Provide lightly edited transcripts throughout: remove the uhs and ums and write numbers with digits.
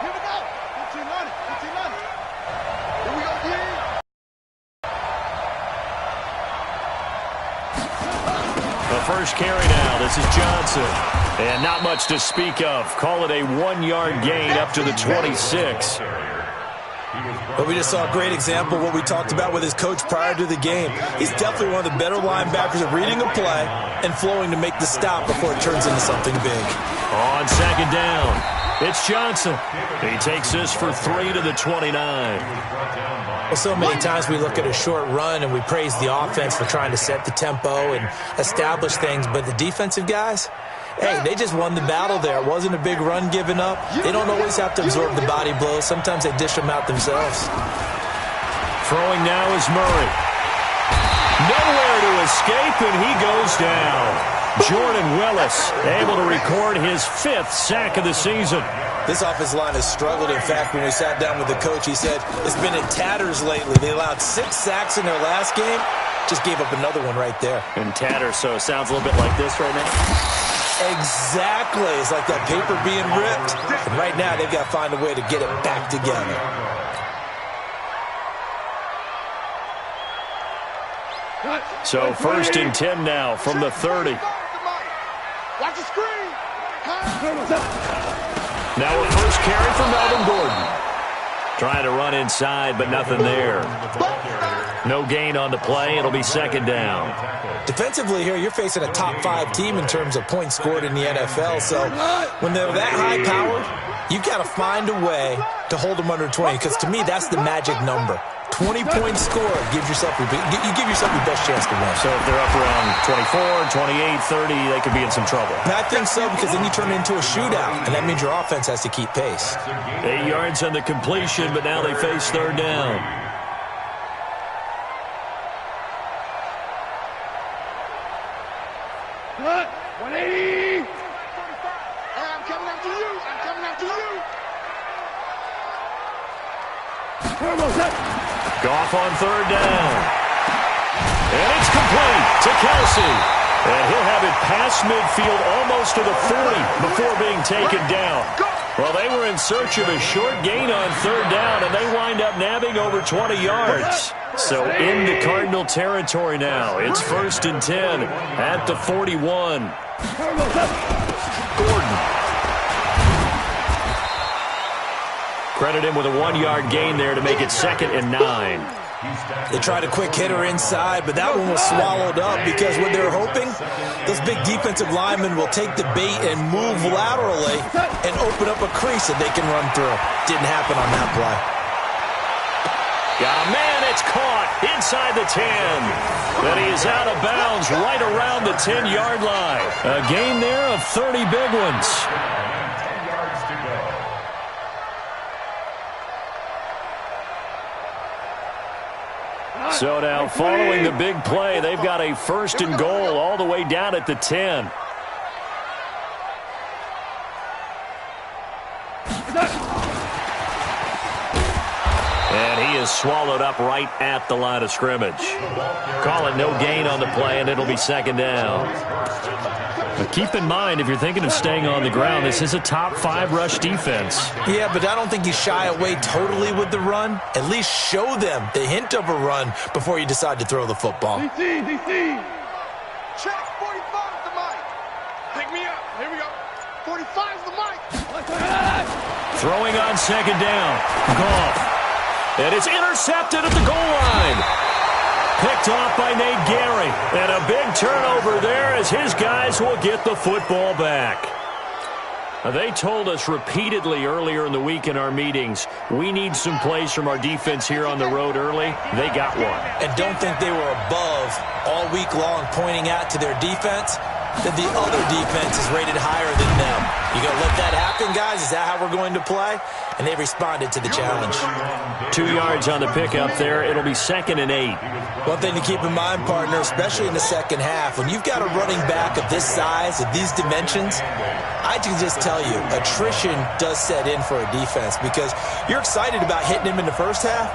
Here we go. Here we go, The first carry now. This is Johnson. And not much to speak of. Call it a 1-yard gain up to the 26. But we just saw a great example of what we talked about with his coach prior to the game. He's definitely one of the better linebackers at reading a play and flowing to make the stop before it turns into something big. On second down, it's Johnson. He takes this for 3 to the 29. Well, so many times we look at a short run and we praise the offense for trying to set the tempo and establish things, but the defensive guys, hey, they just won the battle there. It wasn't a big run given up. They don't always have to absorb the body blows. Sometimes they dish them out themselves. Throwing now is Murray. Nowhere to escape, and he goes down. Jordan Willis able to record his 5th sack of the season. This offensive line has struggled. In fact, when we sat down with the coach, he said it's been in tatters lately. They allowed 6 sacks in their last game. Just gave up another one right there. In tatters, so it sounds a little bit like this right now. Exactly. It's like that paper being ripped. And right now, they've got to find a way to get it back together. So 1st and 10 now from the 30. Watch the screen. Now a first carry for Melvin Gordon. Trying to run inside, but nothing there. No gain on the play. It'll be 2nd down. Defensively here, you're facing a top 5 team in terms of points scored in the NFL. So when they're that high-powered, you've got to find a way to hold them under 20. Because to me, that's the magic number. 20-point score gives yourself you give yourself your best chance to win. So if they're up around 24, 28, 30, they could be in some trouble. And I think so, because then you turn it into a shootout, and that means your offense has to keep pace. 8 yards on the completion, but now they face 3rd down. What? 180. Hey, I'm coming after you. I'm coming after you. Goff on 3rd down. And it's complete to Kelsey. And he'll have it past midfield almost to the 40 before being taken down. Well, they were in search of a short gain on 3rd down, and they wind up nabbing over 20 yards. So into Cardinal territory now. It's 1st and 10 at the 41. Gordon. Credit him with a 1-yard gain there to make it 2nd and 9. They tried a quick hitter inside, but that one was swallowed up because what they're hoping, those big defensive linemen will take the bait and move laterally and open up a crease that they can run through. Didn't happen on that play. Got a man, it's caught inside the 10. But he is out of bounds right around the 10-yard line. A gain there of 30 big ones. So now, following the big play, they've got a 1st and goal all the way down at the 10. And he is swallowed up right at the line of scrimmage. Call it no gain on the play, and it'll be 2nd down. But keep in mind, if you're thinking of staying on the ground, this is a top 5 rush defense. Yeah, but I don't think you shy away totally with the run. At least show them the hint of a run before you decide to throw the football. DC. Check 45 is the mic. Pick me up. Here we go. 45 is the mic. Throwing on 2nd down. Goff. And it's intercepted at the goal line. Picked off by Nate Gary. And a big turnover there as his guys will get the football back. Now, they told us repeatedly earlier in the week in our meetings, we need some plays from our defense here on the road early. They got one. And don't think they were above all week long pointing out to their defense that the other defense is rated higher than them. You going to let that happen, guys? Is that how we're going to play? And they responded to the challenge. 2 yards on the pickup there. It'll be 2nd and 8. One thing to keep in mind, partner, especially in the second half, when you've got a running back of this size, of these dimensions, I can just tell you, attrition does set in for a defense because you're excited about hitting him in the first half.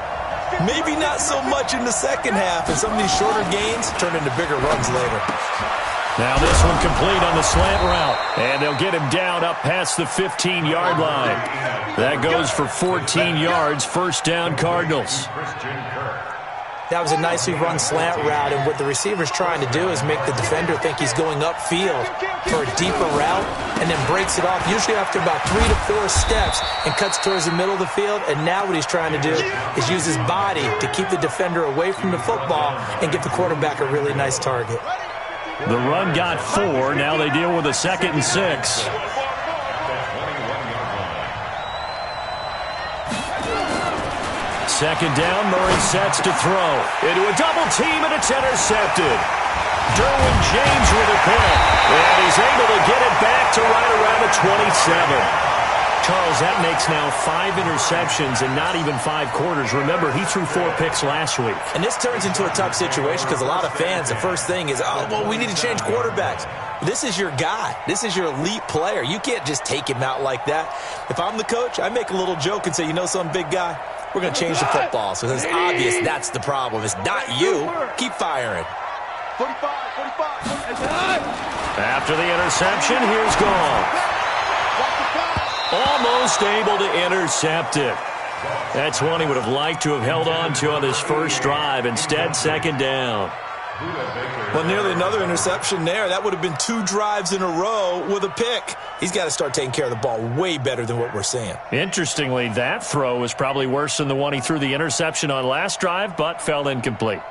Maybe not so much in the second half, and some of these shorter gains turn into bigger runs later. Now this one complete on the slant route. And they'll get him down up past the 15-yard line. That goes for 14 yards. First down, Cardinals. That was a nicely run slant route, and what the receiver's trying to do is make the defender think he's going upfield for a deeper route and then breaks it off, usually after about 3 to 4 steps, and cuts towards the middle of the field. And now what he's trying to do is use his body to keep the defender away from the football and get the quarterback a really nice target. The run got 4. Now they deal with a 2nd and 6. Second down, Murray sets to throw. Into a double team, and it's intercepted. Derwin James with a pick. And he's able to get it back to right around the 27. Charles, that makes now 5 interceptions in not even 5 quarters. Remember, he threw 4 picks last week. And this turns into a tough situation because a lot of fans, the first thing is, oh, well, we need to change quarterbacks. This is your guy. This is your elite player. You can't just take him out like that. If I'm the coach, I make a little joke and say, you know something, big guy? We're going to change the football. So it's obvious that's the problem. It's not you. Keep firing. 45. After the interception, here's Goff. Almost able to intercept it. That's one he would have liked to have held on to on his first drive. Instead, second down. Well, nearly another interception there. That would have been 2 drives in a row with a pick. He's got to start taking care of the ball way better than what we're seeing. Interestingly, that throw was probably worse than the one he threw the interception on last drive, but fell incomplete.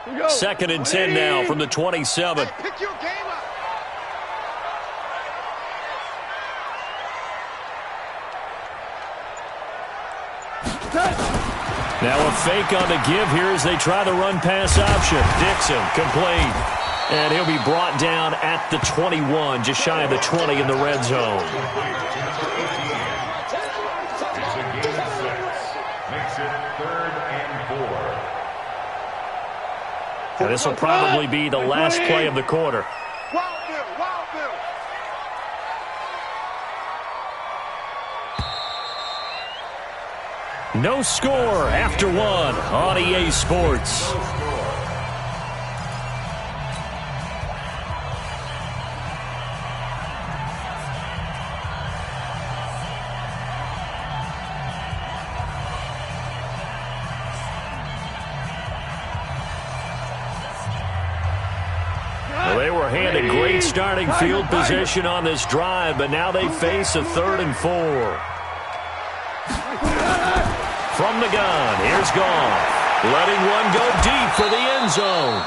2nd and 10 now from the 27. Pick your game up. Now a fake on the give here as they try the run-pass option. Dixon complete. And he'll be brought down at the 21, just shy of the 20 in the red zone. Now this will probably be the last play of the quarter. No score after 1 on EA Sports. Well, they were handed great starting field position on this drive, but now they face a 3rd and 4. From the gun, here's Goff. Letting one go deep for the end zone.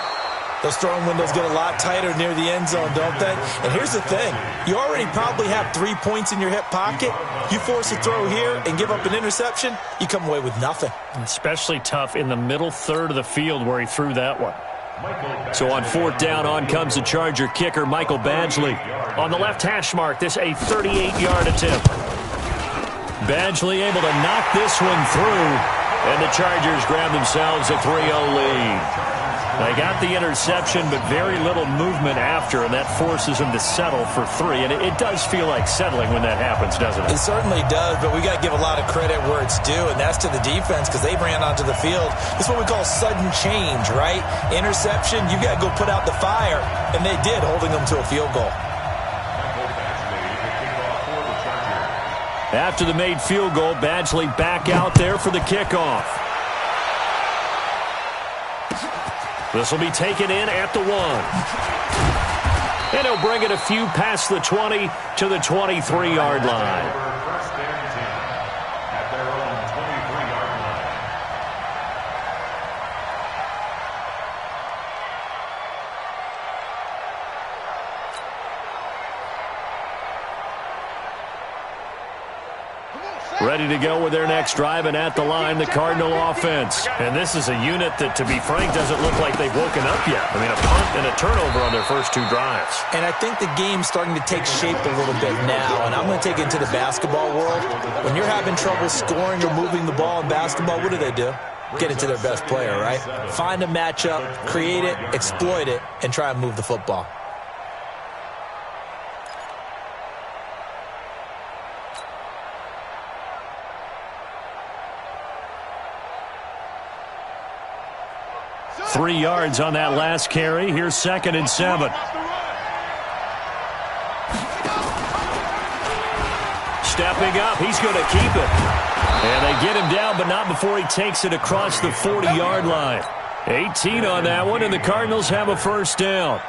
Those throwing windows get a lot tighter near the end zone, don't they? And here's the thing. You already probably have 3 points in your hip pocket. You force a throw here and give up an interception, you come away with nothing. Especially tough in the middle third of the field where he threw that one. So on 4th down, on comes the Charger kicker, Michael Badgley. On the left hash mark, this a 38-yard attempt. Badgley able to knock this one through, and the Chargers grab themselves a 3-0 lead. They got the interception, but very little movement after, and that forces them to settle for 3. And it does feel like settling when that happens, doesn't it? It certainly does, but we got to give a lot of credit where it's due, and that's to the defense because they ran onto the field. It's what we call sudden change, right? Interception, you got to go put out the fire, and they did, holding them to a field goal. After the made field goal, Badgley back out there for the kickoff. This will be taken in at the 1. And he'll bring it a few past the 20 to the 23-yard line. Ready to go with their next drive, and at the line, the Cardinal offense. And this is a unit that, to be frank, doesn't look like they've woken up yet. I mean, a punt and a turnover on their first 2 drives. And I think the game's starting to take shape a little bit now, and I'm going to take it into the basketball world. When you're having trouble scoring or moving the ball in basketball, what do? Get it to their best player, right? Find a matchup, create it, exploit it, and try and move the football. 3 yards on that last carry. Here's 2nd and 7. Stepping up, he's going to keep it. And they get him down, but not before he takes it across the 40-yard line. 18 on that one, and the Cardinals have a first down.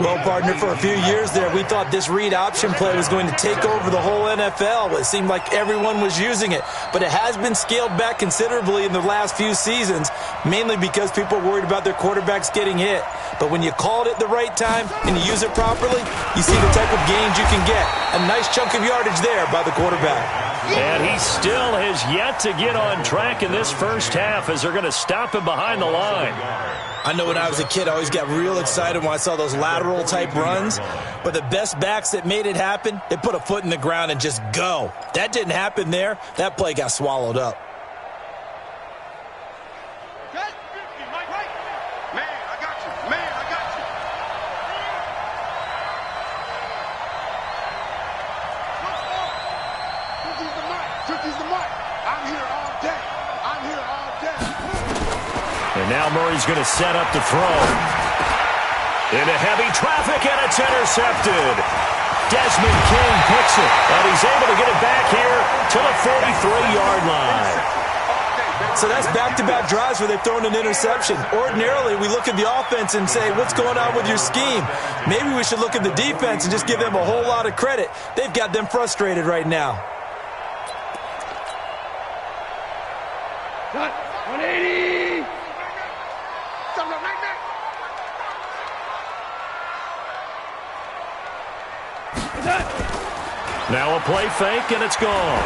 Well, partner, for a few years there, we thought this read option play was going to take over the whole NFL. It seemed like everyone was using it, but it has been scaled back considerably in the last few seasons, mainly because people are worried about their quarterbacks getting hit. But when you call it at the right time and you use it properly, you see the type of gains you can get. A nice chunk of yardage there by the quarterback. And he still has yet to get on track in this first half as they're going to stop him behind the line. I know when I was a kid, I always got real excited when I saw those lateral-type runs. But the best backs that made it happen, they put a foot in the ground and just go. That didn't happen there. That play got swallowed up. Now Murray's going to set up to throw. Into heavy traffic, and it's intercepted. Desmond King picks it, and he's able to get it back here to the 43-yard line. So that's back-to-back drives where they've thrown an interception. Ordinarily, we look at the offense and say, what's going on with your scheme? Maybe we should look at the defense and just give them a whole lot of credit. They've got them frustrated right now. 180! Now a play fake, and it's gone.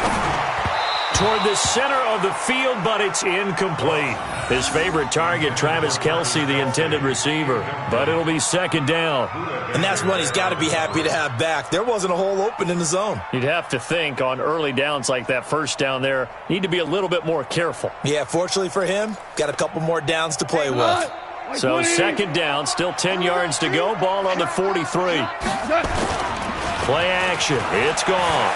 Toward the center of the field, but it's incomplete. His favorite target, Travis Kelce, the intended receiver. But it'll be 2nd down. And that's one he's got to be happy to have back. There wasn't a hole open in the zone. You'd have to think on early downs like that first down there, need to be a little bit more careful. Yeah, fortunately for him, got a couple more downs to play with. So 2nd down, still 10 yards to go. Ball on the 43. Play action. It's gone.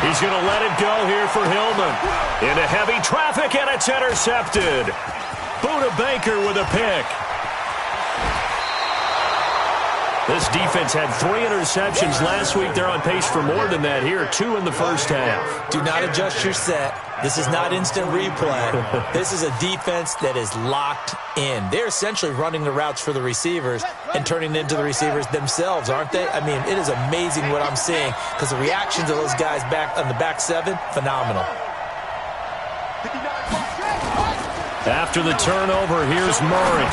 He's going to let it go here for Hillman. Into heavy traffic, and it's intercepted. Buda Baker with a pick. This defense had 3 interceptions last week. They're on pace for more than that here. 2 in the first half. Do not adjust your set. This is not instant replay. This is a defense that is locked in. They're essentially running the routes for the receivers and turning it into the receivers themselves, aren't they? I mean, it is amazing what I'm seeing because the reactions of those guys back on the back 7, phenomenal. After the turnover, here's Murray.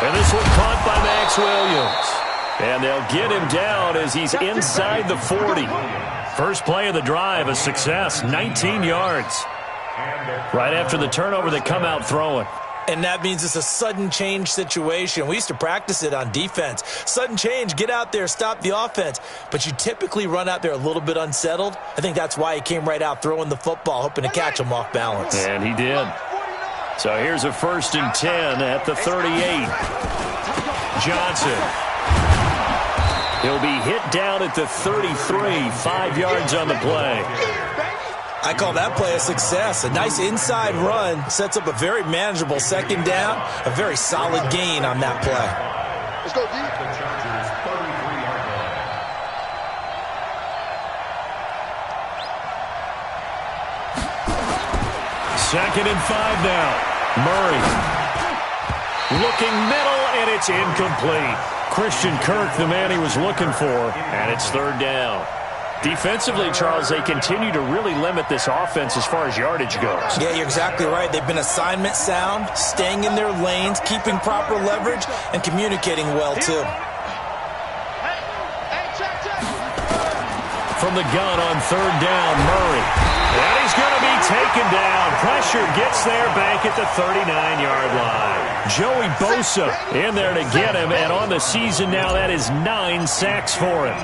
And this one caught by Max Williams. And they'll get him down as he's inside the 40. First play of the drive, a success, 19 yards. Right after the turnover, they come out throwing. And that means it's a sudden change situation. We used to practice it on defense. Sudden change, get out there, stop the offense. But you typically run out there a little bit unsettled. I think that's why he came right out throwing the football, hoping to catch him off balance. And he did. So here's a 1st and 10 at the 38. Johnson. He'll be hit down at the 33, 5 yards on the play. I call that play a success. A nice inside run sets up a very manageable 2nd down, a very solid gain on that play. Let's go deep. 2nd and 5 now. Murray. Looking middle, and it's incomplete. Christian Kirk, the man he was looking for, and it's 3rd down. Defensively, Charles, they continue to really limit this offense as far as yardage goes. Yeah, you're exactly right. They've been assignment sound, staying in their lanes, keeping proper leverage, and communicating well, too. From the gun on 3rd down, Murray. And he's going to be taken down. Pressure gets there back at the 39-yard line. Joey Bosa in there to get him, and on the season now, that is 9 sacks for him.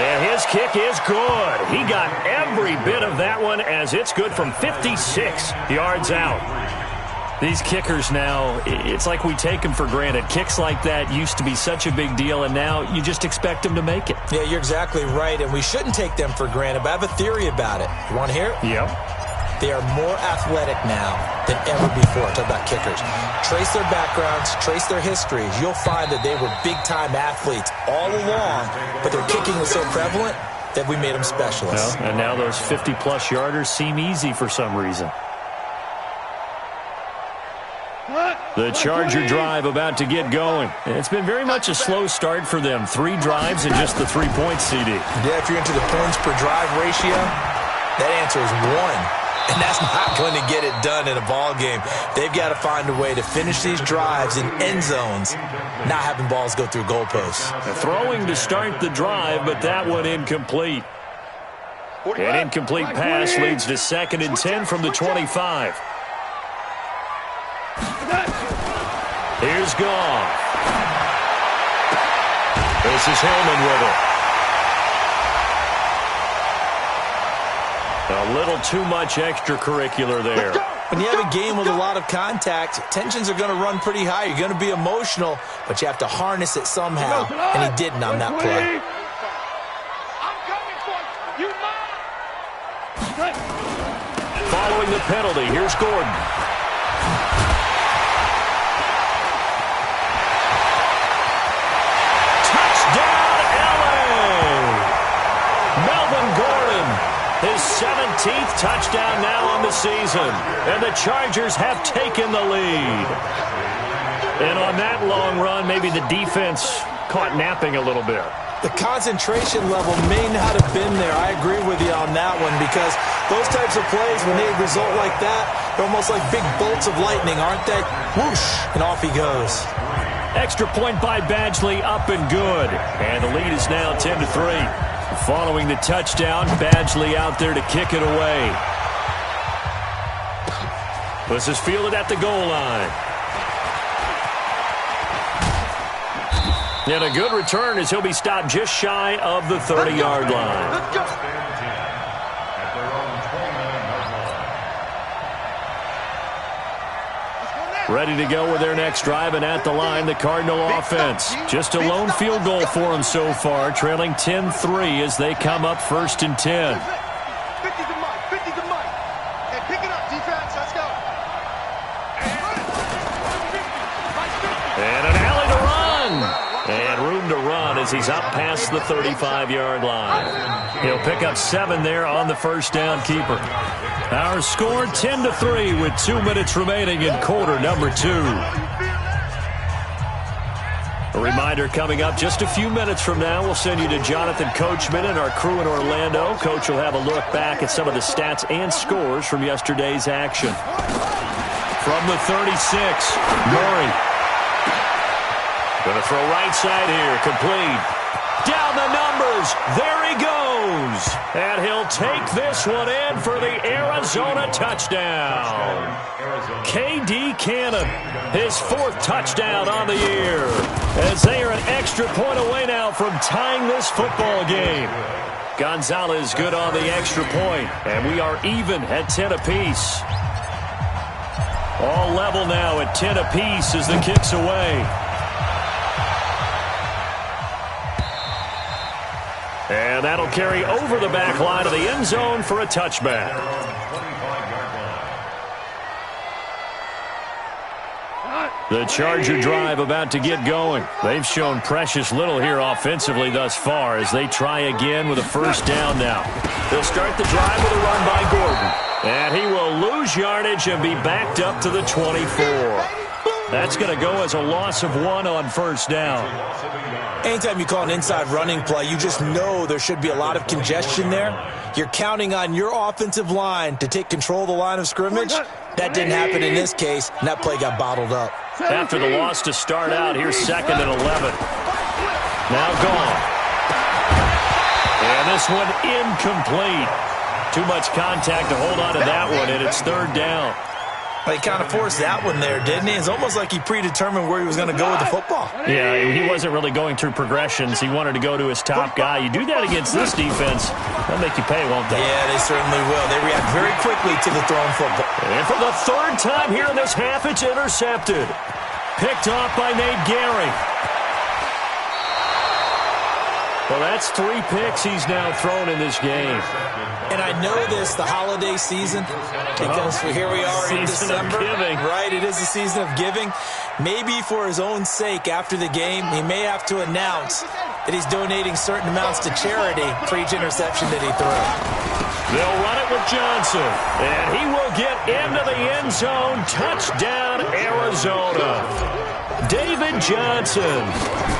And his kick is good. He got every bit of that one as it's good from 56 yards out. These kickers now, it's like we take them for granted. Kicks like that used to be such a big deal, and now you just expect them to make it. Yeah, you're exactly right, and we shouldn't take them for granted, but I have a theory about it. You want to hear it? Yep. They are more athletic now than ever before. Talk about kickers. Trace their backgrounds, trace their histories. You'll find that they were big-time athletes all along, but their kicking was so prevalent that we made them specialists. Well, and now those 50-plus yarders seem easy for some reason. The Charger drive about to get going. It's been very much a slow start for them. 3 drives and just the 3 points, CD. Yeah, if you're into the points per drive ratio, that answer is 1. And that's not going to get it done in a ball game. They've got to find a way to finish these drives in end zones, not having balls go through goalposts. Throwing to start the drive, but that one incomplete. An incomplete pass leads to 2nd and 10 from the 25. Here's Goff. This is Hillman with it. A little too much extracurricular there. When you have a game with a lot of contact, tensions are going to run pretty high. You're going to be emotional, but you have to harness it somehow, and he didn't on that play. Following the penalty, here's Gordon. His 17th touchdown now on the season. And the Chargers have taken the lead. And on that long run, maybe the defense caught napping a little bit. The concentration level may not have been there. I agree with you on that one because those types of plays, when they result like that, they're almost like big bolts of lightning, aren't they? Whoosh, and off he goes. Extra point by Badgley, up and good. And the lead is now 10-3. Following the touchdown, Badgley out there to kick it away. This is fielded at the goal line. And a good return as he'll be stopped just shy of the 30-yard line. Ready to go with their next drive, and at the line, the Cardinal offense. Just a lone field goal for them so far, trailing 10-3 as they come up 1st and 10. 50 to Mike, 50 to Mike. Hey, pick it up, defense, let's go. And an alley to run. And room to run as he's up past the 35-yard line. He'll pick up 7 there on the first down keeper. Our score 10-3 with 2 minutes remaining in quarter number 2. A reminder coming up just a few minutes from now. We'll send you to Jonathan Coachman and our crew in Orlando. Coach will have a look back at some of the stats and scores from yesterday's action. From the 36, Murray. Going to throw right side here, complete. Down the numbers, there he goes. And he'll take this one in for the Arizona touchdown. K.D. Cannon, his 4th touchdown on the year. As they are an extra point away now from tying this football game. Gonzalez good on the extra point, and we are even at 10 apiece. All level now at 10 apiece as the kick's away. And that'll carry over the back line of the end zone for a touchback. The Charger drive about to get going. They've shown precious little here offensively thus far as they try again with a first down now. They'll start the drive with a run by Gordon. And he will lose yardage and be backed up to the 24. That's going to go as a loss of 1 on first down. Anytime you call an inside running play, you just know there should be a lot of congestion there. You're counting on your offensive line to take control of the line of scrimmage. That didn't happen in this case, and that play got bottled up. After the loss to start out, here's 2nd and 11. Now gone. And this one incomplete. Too much contact to hold on to that one, and it's 3rd down. He kind of forced that one there, didn't he? It's almost like he predetermined where he was going to go with the football. Yeah, he wasn't really going through progressions. He wanted to go to his top guy. You do that against this defense, they'll make you pay, won't they? Yeah, they certainly will. They react very quickly to the thrown football. And for the 3rd time here in this half, it's intercepted. Picked off by Nate Gary. Well, that's 3 picks he's now thrown in this game. And I know this, the holiday season, because here we are in December. Right, it is the season of giving. Maybe for his own sake, after the game, he may have to announce that he's donating certain amounts to charity for each interception that he threw. They'll run it with Johnson, and he will get into the end zone. Touchdown, Arizona. David Johnson,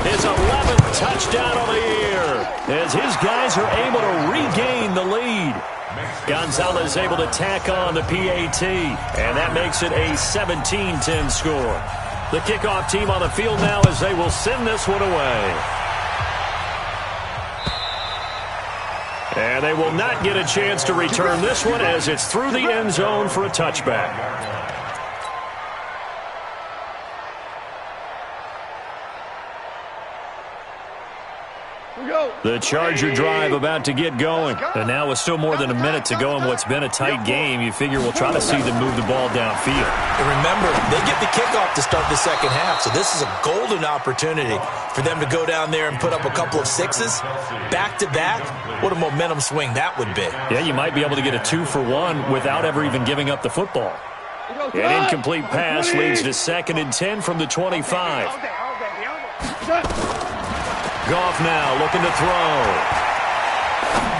his 11th touchdown of the year, as his guys are able to regain the lead. Gonzalez able to tack on the PAT, and that makes it a 17-10 score. The kickoff team on the field now as they will send this one away. And they will not get a chance to return this one as it's through the end zone for a touchback. The Charger drive about to get going. And now with still more than a minute to go in what's been a tight game, you figure we'll try to see them move the ball downfield. And remember, they get the kickoff to start the second half, so this is a golden opportunity for them to go down there and put up a couple of sixes back-to-back. What a momentum swing that would be. Yeah, you might be able to get a 2-for-1 without ever even giving up the football. An incomplete pass leads to 2nd and 10 from the 25. Goff now looking to throw.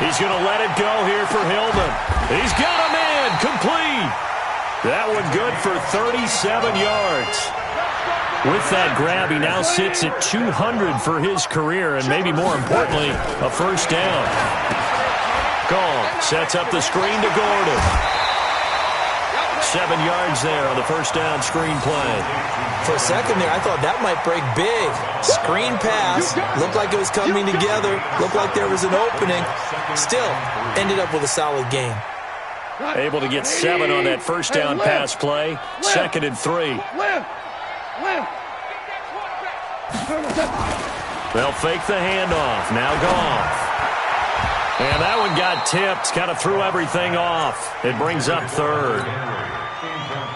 He's going to let it go here for Hillman. He's got a man complete. That one good for 37 yards. With that grab, he now sits at 200 for his career, and maybe more importantly, a first down. Goff sets up the screen to Gordon. 7 yards there on the first down screen play. For a second there, I thought that might break big. Screen pass. Looked like it was coming together. Looked like there was an opening. Still, ended up with a solid game. Able to get 7 on that first down pass play. 2nd and 3. They'll fake the handoff. Now Goff. And that one got tipped. Kind of threw everything off. It brings up 3rd.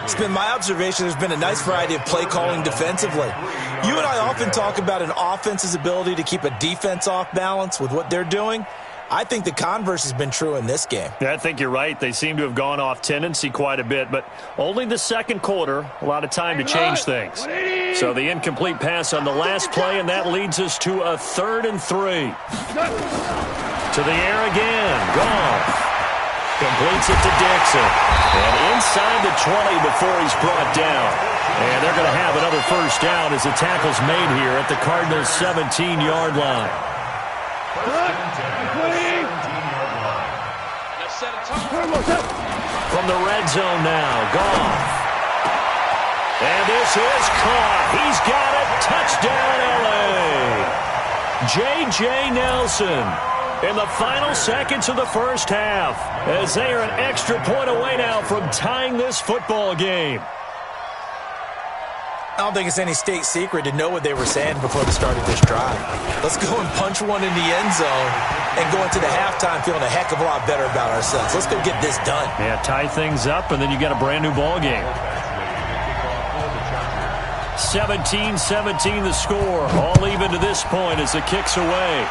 It's been my observation there's been a nice variety of play calling defensively. You and I often talk about an offense's ability to keep a defense off balance with what they're doing. I think the converse has been true in this game. Yeah, I think you're right. They seem to have gone off tendency quite a bit, but only the second quarter, a lot of time to change things. So the incomplete pass on the last play, and that leads us to a 3rd and 3. To the air again. Goff completes it to Dixon. And inside the 20 before he's brought down. And they're going to have another first down as the tackle's made here at the Cardinals' 17-yard line. From the red zone now, Goff. And this is caught. He's got it. Touchdown, L.A. J.J. Nelson in the final seconds of the first half, as they are an extra point away now from tying this football game. I don't think it's any state secret to know what they were saying before the start of this drive. Let's go and punch one in the end zone and go into the halftime feeling a heck of a lot better about ourselves. Let's go get this done. Yeah, tie things up, and then you got a brand new ball game. 17-17 the score, all even to this point as the kick's away.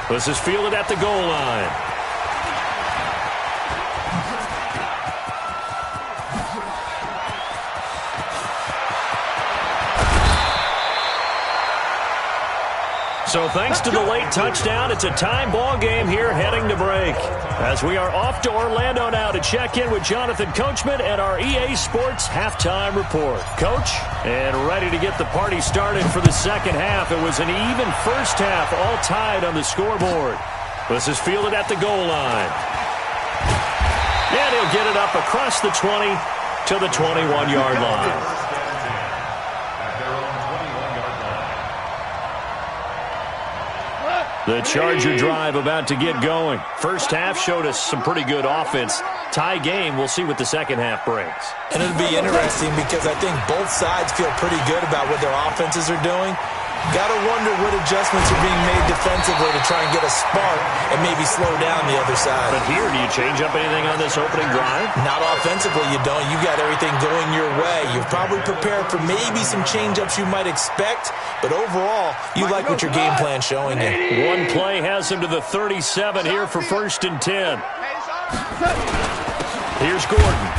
This is fielded at the goal line. So thanks to the late touchdown, it's a tie ball game here heading to break. As we are off to Orlando now to check in with Jonathan Coachman and our EA Sports Halftime Report. Coach, and ready to get the party started for the second half. It was an even first half, all tied on the scoreboard. This is fielded at the goal line. And he'll get it up across the 20 to the 21-yard line. The Charger drive about to get going. First half showed us some pretty good offense. Tie game, we'll see what the second half brings. And it'll be interesting because I think both sides feel pretty good about what their offenses are doing. Got to wonder what adjustments are being made defensively to try and get a spark and maybe slow down the other side. But here, do you change up anything on this opening drive? Not offensively, you don't. You got everything going your way. You're probably prepared for maybe some change-ups you might expect, but overall, you like what your game plan's showing you. One play has him to the 37 here for 1st and 10. Here's Gordon.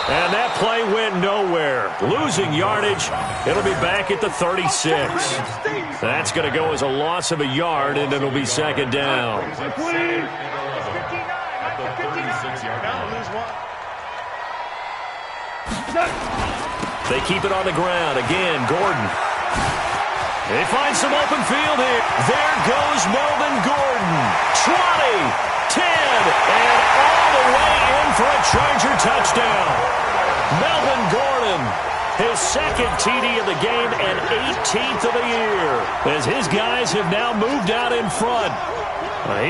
And that play went nowhere. Losing yardage. It'll be back at the 36. That's going to go as a loss of a yard, and it'll be 2nd down. They keep it on the ground. Again, Gordon. They find some open field here. There goes Melvin Gordon. 20. 10, and all the way in for a Charger touchdown. Melvin Gordon, his 2nd TD of the game and 18th of the year, as his guys have now moved out in front.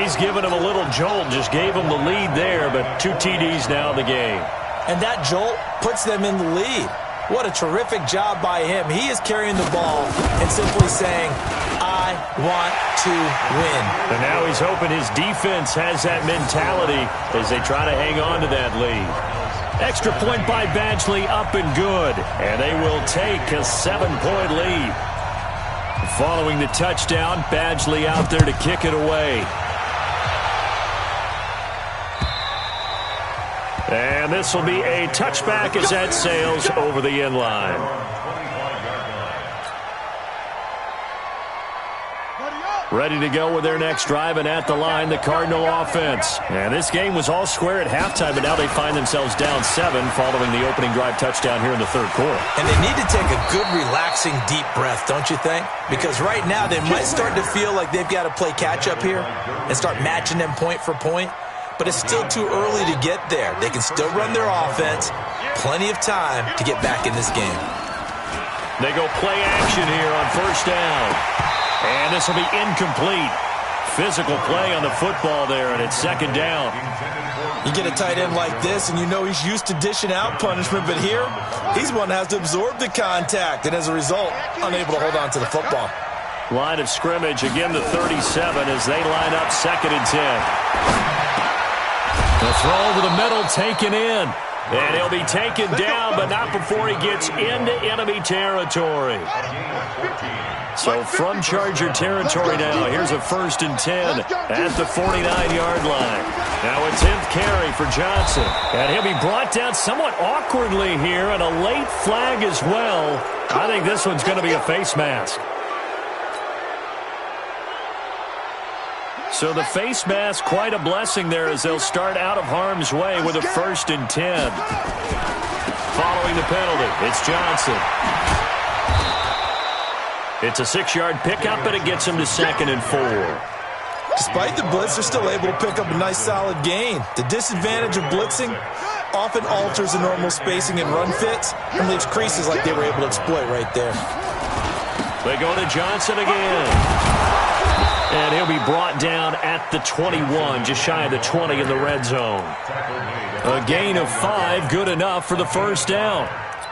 He's given him a little jolt, just gave him the lead there, but 2 TDs now in the game. And that jolt puts them in the lead. What a terrific job by him. He is carrying the ball and simply saying, I want to win. And now he's hoping his defense has that mentality as they try to hang on to that lead. Extra point by Badgley, up and good. And they will take a 7-point lead. Following the touchdown, Badgley out there to kick it away. And this will be a touchback as that sails over the end line. Ready to go with their next drive, and at the line, the Cardinal offense. And this game was all square at halftime, but now they find themselves down 7 following the opening drive touchdown here in the 3rd quarter. And they need to take a good, relaxing, deep breath, don't you think? Because right now they might start to feel like they've got to play catch-up here and start matching them point for point. But it's still too early to get there. They can still run their offense. Plenty of time to get back in this game. They go play action here on 1st down. And this will be incomplete. Physical play on the football there, and it's 2nd down. You get a tight end like this, and you know he's used to dishing out punishment, but here, he's one that has to absorb the contact, and as a result, unable to hold on to the football. Line of scrimmage, again the 37 as they line up 2nd and 10. The throw over the middle, taken in. And he'll be taken down, but not before he gets into enemy territory. So from Charger territory now, here's a 1st and 10 at the 49-yard line. Now a 10th carry for Johnson. And he'll be brought down somewhat awkwardly here, and a late flag as well. I think this one's going to be a face mask. So the face mask, quite a blessing there as they'll start out of harm's way with a 1st and 10. Following the penalty, it's Johnson. It's a 6-yard pickup, but it gets him to 2nd and 4. Despite the blitz, they're still able to pick up a nice solid gain. The disadvantage of blitzing often alters the normal spacing and run fits and leaves creases like they were able to exploit right there. They go to Johnson again. And he'll be brought down at the 21, just shy of the 20 in the red zone. A gain of 5, good enough for the 1st down.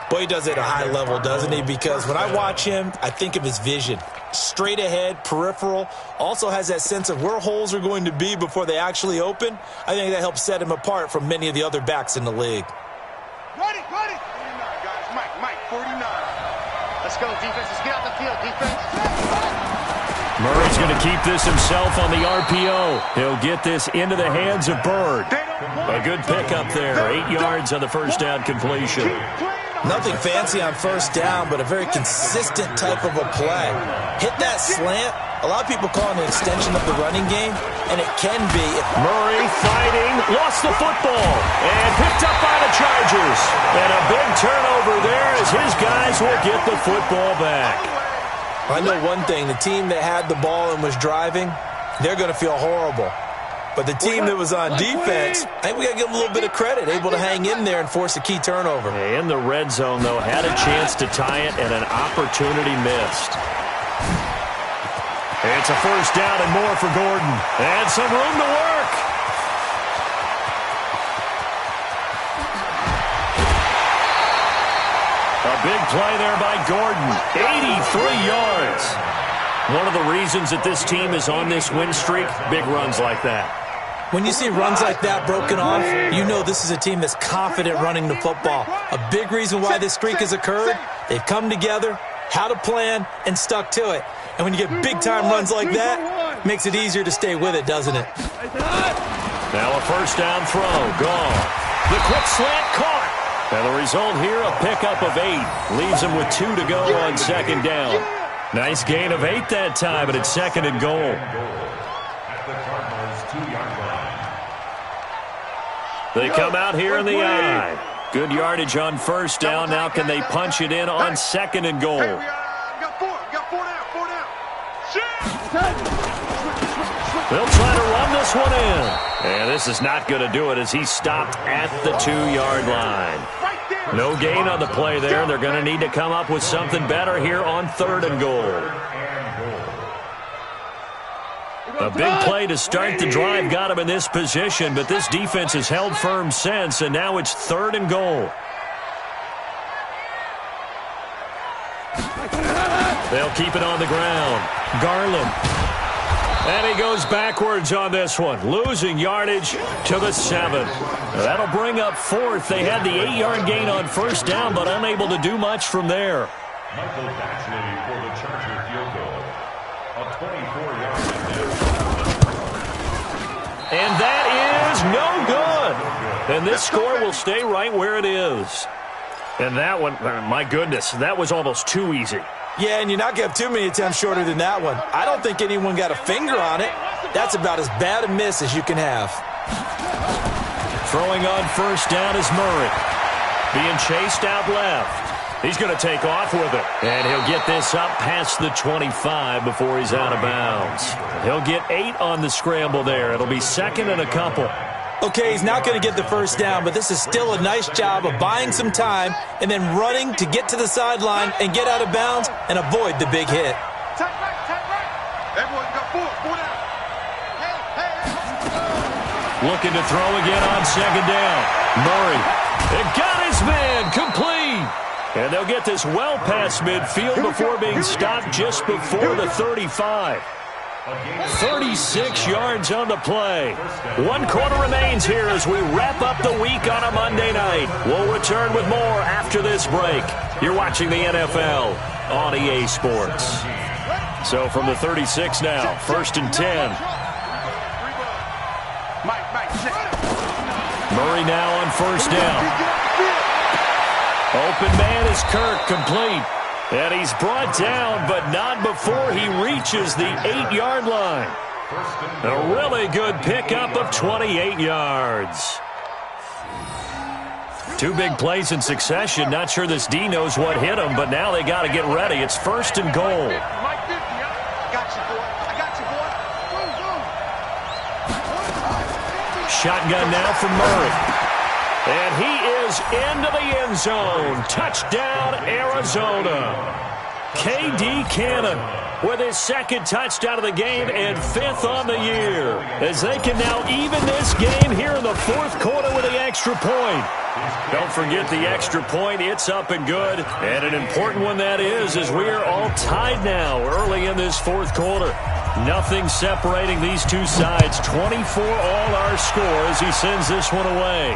Boy, he does it at a high level, doesn't he? Because when I watch him, I think of his vision. Straight ahead, peripheral, also has that sense of where holes are going to be before they actually open. I think that helps set him apart from many of the other backs in the league. Ready. 49, guys. Mike, 49. Let's go, defense. Let's get out the field, defense. Murray's going to keep this himself on the RPO. He'll get this into the hands of Bird. A good pickup there. 8 yards on the 1st down completion. Nothing fancy on 1st down, but a very consistent type of a play. Hit that slant. A lot of people call it an extension of the running game, and it can be. Murray fighting, lost the football, and picked up by the Chargers. And a big turnover there as his guys will get the football back. I know one thing. The team that had the ball and was driving, they're going to feel horrible. But the team that was on defense, I think we got to give them a little bit of credit, able to hang in there and force a key turnover. In the red zone, though, had a chance to tie it and an opportunity missed. It's a 1st down and more for Gordon. And some room to work. A big play there by Gordon. 83 yards. One of the reasons that this team is on this win streak, big runs like that. When you see runs like that broken off, you know this is a team that's confident running the football. A big reason why this streak has occurred, they've come together, had a plan, and stuck to it. And when you get big-time runs like that, it makes it easier to stay with it, doesn't it? Now a first down throw, gone. The quick slant caught. And the result here, a pickup of 8. Leaves them with 2 to go on second down. Nice gain of 8 that time, but it's second and goal. They come out here in the eye. Good yardage on first down. Now can they punch it in on second and goal? They'll try to run this one in. And this is not going to do it as he stopped at the 2-yard line. No gain on the play there. They're going to need to come up with something better here on third and goal. A big play to start the drive got him in this position, but this defense has held firm since, and now it's third and goal. They'll keep it on the ground. Garland. And he goes backwards on this one, losing yardage to the 7. That'll bring up fourth. They had the 8-yard gain on first down, but unable to do much from there. Michael Batchley for the Charger field goal. A 24-yard. And that is no good. And this score will stay right where it is. And that one, my goodness, that was almost too easy. Yeah, and you're not going to have too many attempts shorter than that one. I don't think anyone got a finger on it. That's about as bad a miss as you can have. Throwing on first down is Murray. Being chased out left. He's going to take off with it. And he'll get this up past the 25 before he's out of bounds. He'll get 8 on the scramble there. It'll be second and a couple. Okay, he's not going to get the first down, but this is still a nice job of buying some time and then running to get to the sideline and get out of bounds and avoid the big hit. Everyone got 4 down. Looking to throw again on second down. Murray. It got his man complete. And they'll get this well past midfield before being stopped just before the 35. 36 yards on the play. 1 quarter remains here as we wrap up the week on a Monday night. We'll return with more after this break. You're watching the NFL on EA Sports. So from the 36 now, first and 10. Murray now on first down. Open man is Kirk, complete. And he's brought down, but not before he reaches the 8-yard line. A really good pickup of 28 yards. 2 big plays in succession. Not sure this D knows what hit him, but now they got to get ready. It's first and goal. Shotgun now from Murray. And he is into the end zone. Touchdown, Arizona. K.D. Cannon with his second touchdown of the game and 5th on the year. As they can now even this game here in the 4th quarter with the extra point. Don't forget the extra point. It's up and good. And an important one that is, as we are all tied now early in this 4th quarter. Nothing separating these two sides. 24 all our score as he sends this one away.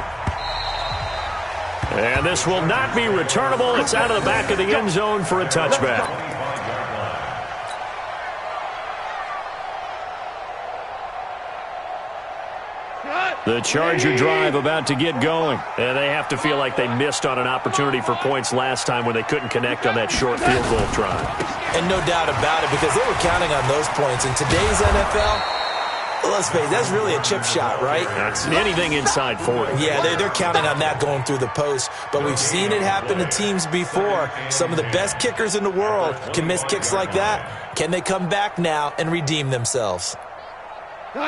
And this will not be returnable. It's out of the back of the end zone for a touchback. The Charger drive about to get going. And they have to feel like they missed on an opportunity for points last time when they couldn't connect on that short field goal try. And no doubt about it, because they were counting on those points. In today's NFL, let's face it, that's really a chip shot, right? That's anything inside 40. Yeah, they're counting on that going through the post. But we've seen it happen to teams before. Some of the best kickers in the world can miss kicks like that. Can they come back now and redeem themselves?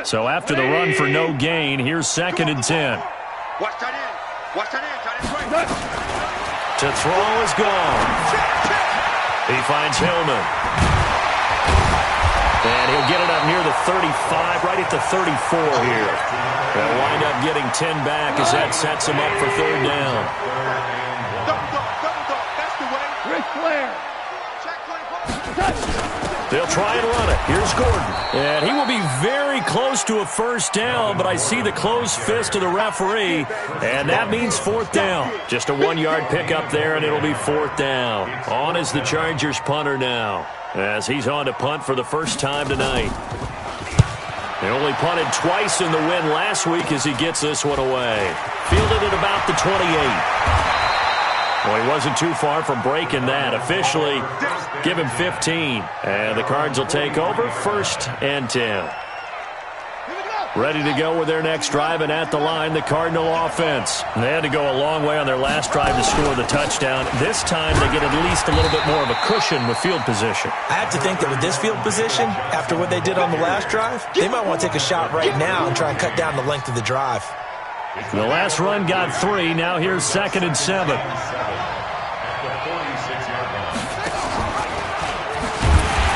So after the run for no gain, here's second and 10. Watch that in. Watch that in. Right. To throw is gone. He finds Hillman. And he'll get it up near the 35, right at the 34 here. They'll wind up getting 10 back as that sets him up for third down. Double dog. That's the way. Ric Flair. Check 24. They'll try and run it. Here's Gordon. And he will be very close to a first down, but I see the closed fist of the referee, and that means fourth down. Just a 1-yard pickup there, and it'll be fourth down. On is the Chargers punter now, as he's on to punt for the first time tonight. They only punted twice in the win last week as he gets this one away. Fielded at about the 28. Well, he wasn't too far from breaking that. Officially, give him 15. And the Cards will take over, 1st and 10. Ready to go with their next drive, and at the line, the Cardinal offense. They had to go a long way on their last drive to score the touchdown. This time, they get at least a little bit more of a cushion with field position. I have to think that with this field position, after what they did on the last drive, they might want to take a shot right now and try and cut down the length of the drive. The last run got 3. Now here's 2nd and 7.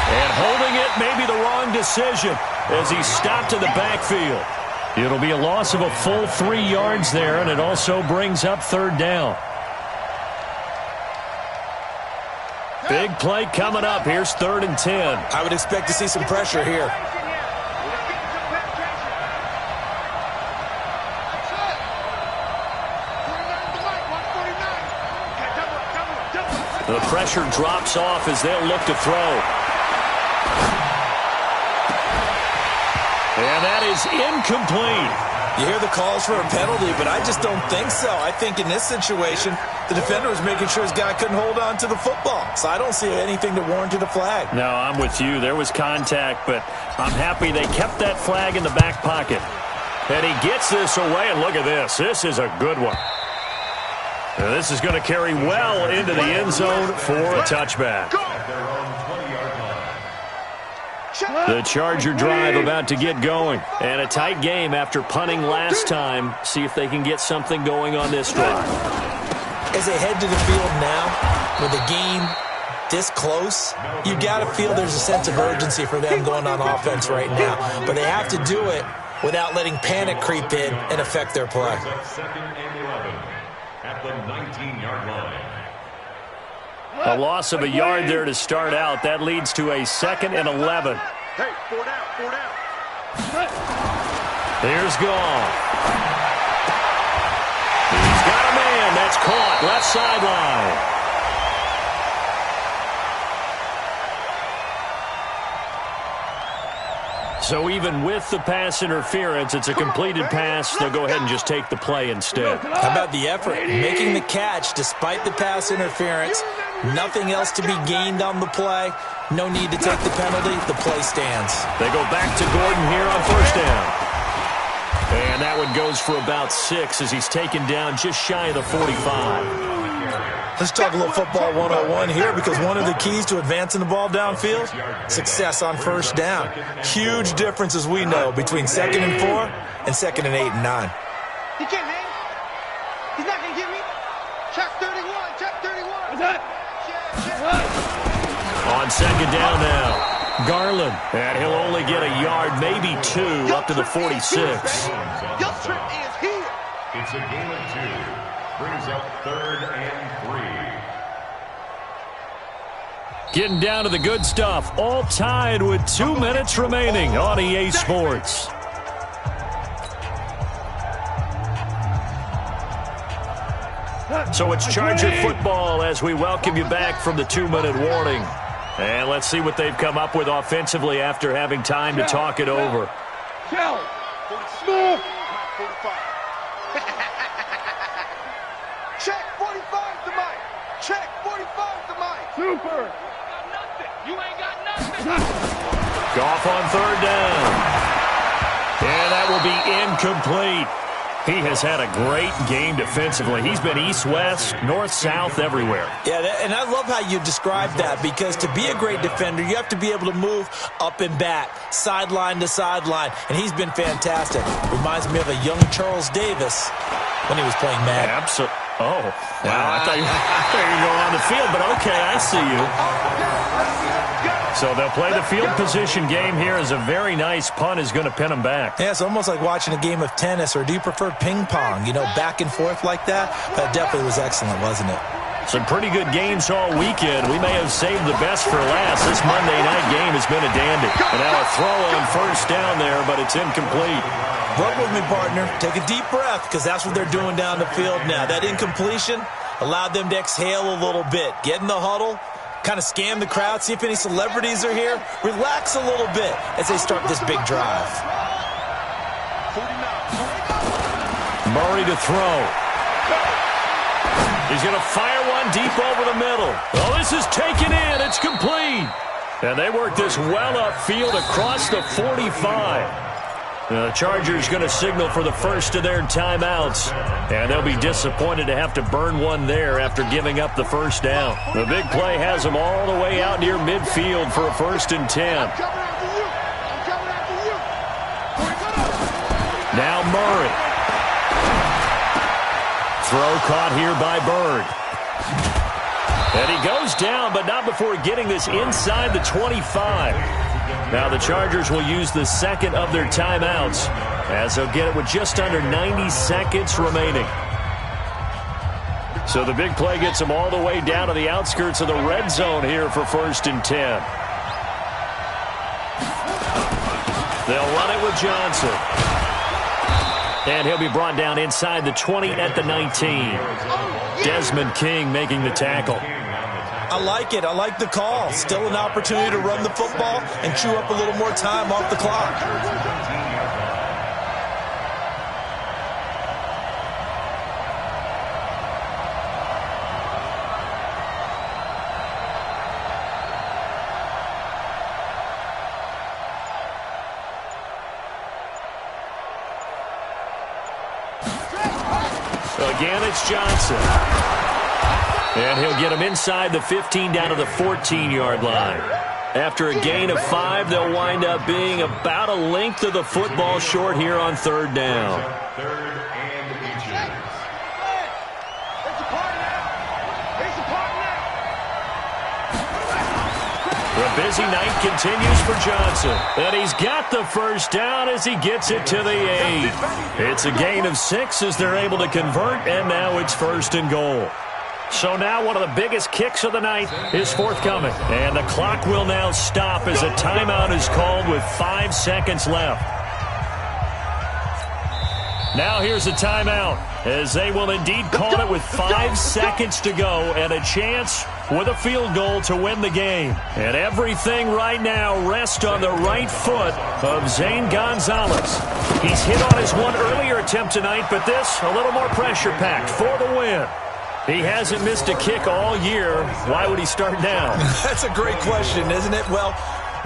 And holding it may be the wrong decision as he stopped in the backfield. It'll be a loss of a full 3 yards there, and it also brings up 3rd down. Big play coming up. Here's 3rd and 10. I would expect to see some pressure here. The pressure drops off as they'll look to throw. And that is incomplete. You hear the calls for a penalty, but I just don't think so. I think in this situation, the defender was making sure his guy couldn't hold on to the football. So I don't see anything to warrant a flag. No, I'm with you. There was contact, but I'm happy they kept that flag in the back pocket. And he gets this away, and look at this. This is a good one. Now this is going to carry well into the end zone for a touchback. The Charger drive about to get going. And a tight game after punting last time. See if they can get something going on this drive. As they head to the field now, with the game this close, you got to feel there's a sense of urgency for them going on offense right now. But they have to do it without letting panic creep in and affect their play. At the 19-yard line. A loss of a yard there to start out. That leads to a 2nd and 11. Hey, 4 down, 4 down. There's Goff. He's got a man. That's caught. Left sideline. So even with the pass interference, it's a completed pass. They'll go ahead and just take the play instead. How about the effort? Making the catch despite the pass interference. Nothing else to be gained on the play. No need to take the penalty. The play stands. They go back to Gordon here on 1st down. And that one goes for about 6 as he's taken down just shy of the 45. Let's talk a little football 101 here, because one of the keys to advancing the ball downfield, success on 1st down. Huge difference, as we know, between 2nd and 4 and 2nd and 8 and 9. He can't hang. He's not going to get me. Check 31. Check 31. What's that? On 2nd down now, Garland. And he'll only get a yard, maybe 2, up to the 46. Your trip is here. It's a game of 2. Brings up 3rd and 3. Getting down to the good stuff. All tied with 2 minutes remaining on EA Sports. So it's Charger football as we welcome you back from the 2-minute warning. And let's see what they've come up with offensively after having time to talk it over. Check 45 to Mike. Check 45 to Mike. Super. You ain't got nothing. Goff on 3rd down. And that will be incomplete. He has had a great game defensively. He's been east-west, north-south, everywhere. Yeah, and I love how you describe that, because to be a great defender, you have to be able to move up and back, sideline to sideline, and he's been fantastic. Reminds me of a young Charles Davis when he was playing Madden. Absolutely. Oh, wow. I thought you were going on the field, but okay, I see you. So they'll play the field position game here as a very nice punt is going to pin them back. Yeah, it's almost like watching a game of tennis, or do you prefer ping pong? You know, back and forth like that? That definitely was excellent, wasn't it? Some pretty good games all weekend. We may have saved the best for last. This Monday night game has been a dandy. And now a throw on first down there, but it's incomplete. Work with me, partner. Take a deep breath, because that's what they're doing down the field now. That incompletion allowed them to exhale a little bit. Get in the huddle, kind of scan the crowd, see if any celebrities are here. Relax a little bit as they start this big drive. Murray to throw. He's going to fire one deep over the middle. Oh, this is taken in. It's complete. And they work this well upfield across the 45. The Chargers going to signal for the first of their timeouts. And they'll be disappointed to have to burn one there after giving up the first down. The big play has them all the way out near midfield for a 1st and 10. Now Murray. Throw caught here by Bird. And he goes down, but not before getting this inside the 25. Now the Chargers will use the second of their timeouts as they'll get it with just under 90 seconds remaining. So the big play gets them all the way down to the outskirts of the red zone here for 1st and 10. They'll run it with Johnson. And he'll be brought down inside the 20 at the 19. Desmond King making the tackle. I like it. I like the call. Still an opportunity to run the football and chew up a little more time off the clock. Again, it's Johnson. And he'll get him inside the 15 down to the 14-yard line. After a gain of 5, they'll wind up being about a length of the football short here on 3rd down. The busy night continues for Johnson. And he's got the first down as he gets it to the 8. It's a gain of 6 as they're able to convert, and now it's 1st and goal. So now one of the biggest kicks of the night is forthcoming. And the clock will now stop as a timeout is called with 5 seconds left. Now here's a timeout as they will indeed call it with 5 seconds to go and a chance with a field goal to win the game. And everything right now rests on the right foot of Zane Gonzalez. He's hit on his one earlier attempt tonight, but this a little more pressure-packed for the win. He hasn't missed a kick all year. Why would he start now? That's a great question, isn't it? Well,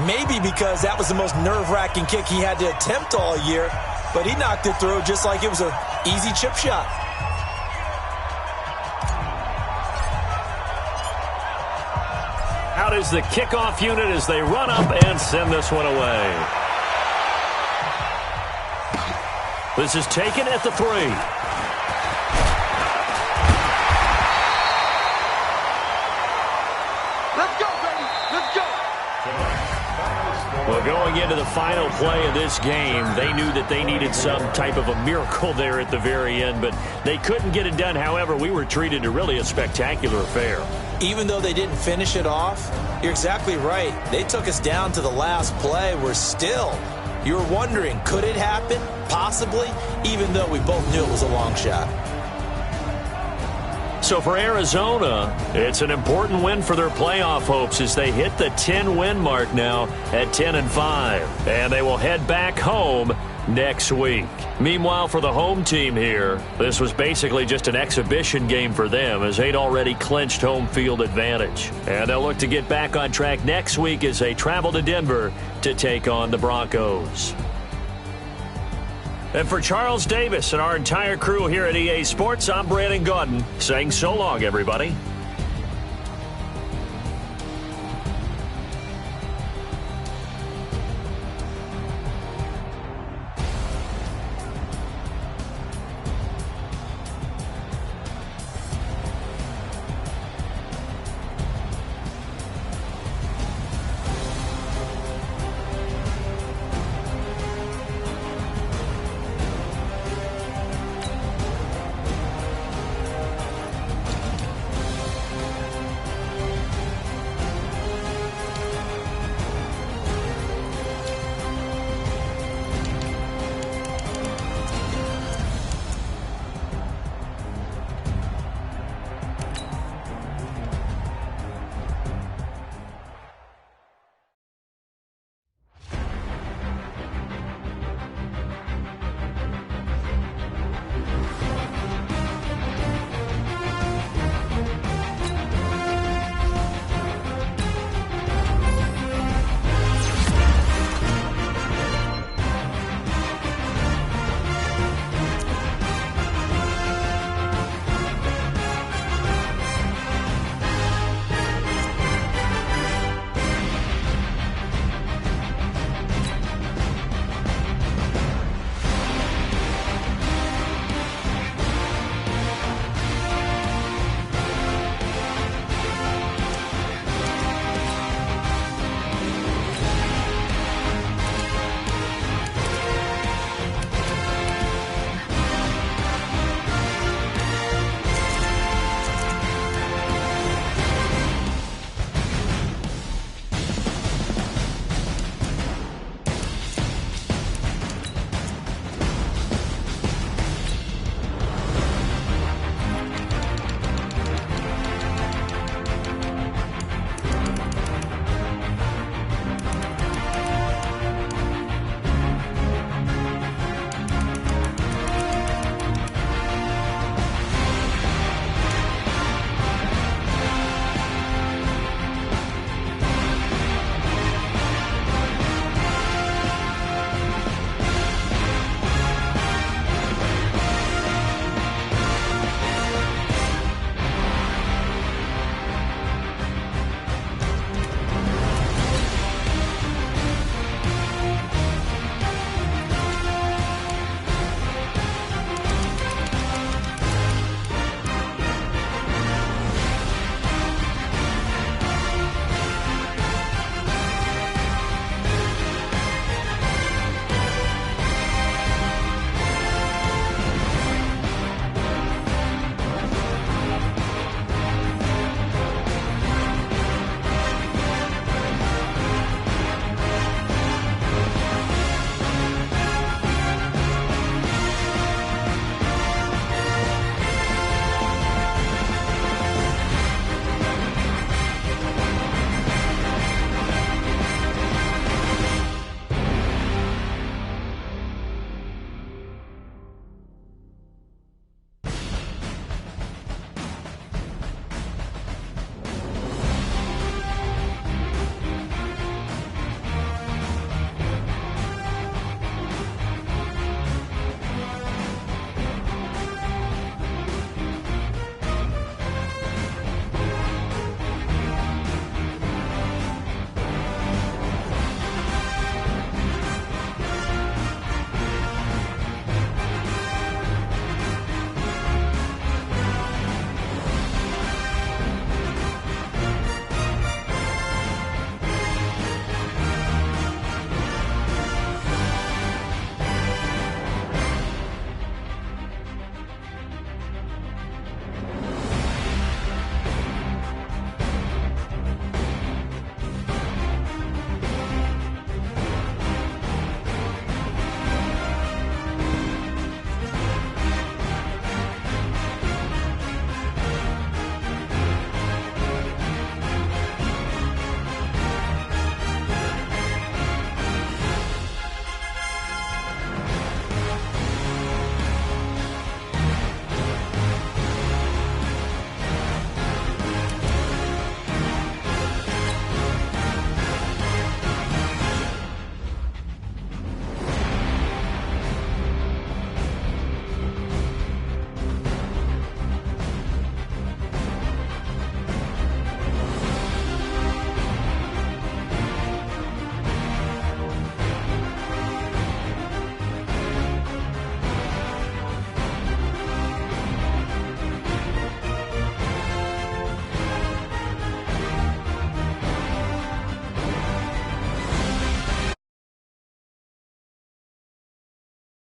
maybe because that was the most nerve-wracking kick he had to attempt all year, but he knocked it through just like it was an easy chip shot. Out is the kickoff unit as they run up and send this one away. This is taken at the 3. Well, going into the final play of this game, they knew that they needed some type of a miracle there at the very end, but they couldn't get it done. However, we were treated to really a spectacular affair. Even though they didn't finish it off, you're exactly right. They took us down to the last play. We're still, you were wondering, could it happen? Possibly, even though we both knew it was a long shot. So for Arizona, it's an important win for their playoff hopes as they hit the 10-win mark now at 10-5. And they will head back home next week. Meanwhile, for the home team here, this was basically just an exhibition game for them as they'd already clinched home field advantage. And they'll look to get back on track next week as they travel to Denver to take on the Broncos. And for Charles Davis and our entire crew here at EA Sports, I'm Brandon Gaudin saying so long, everybody.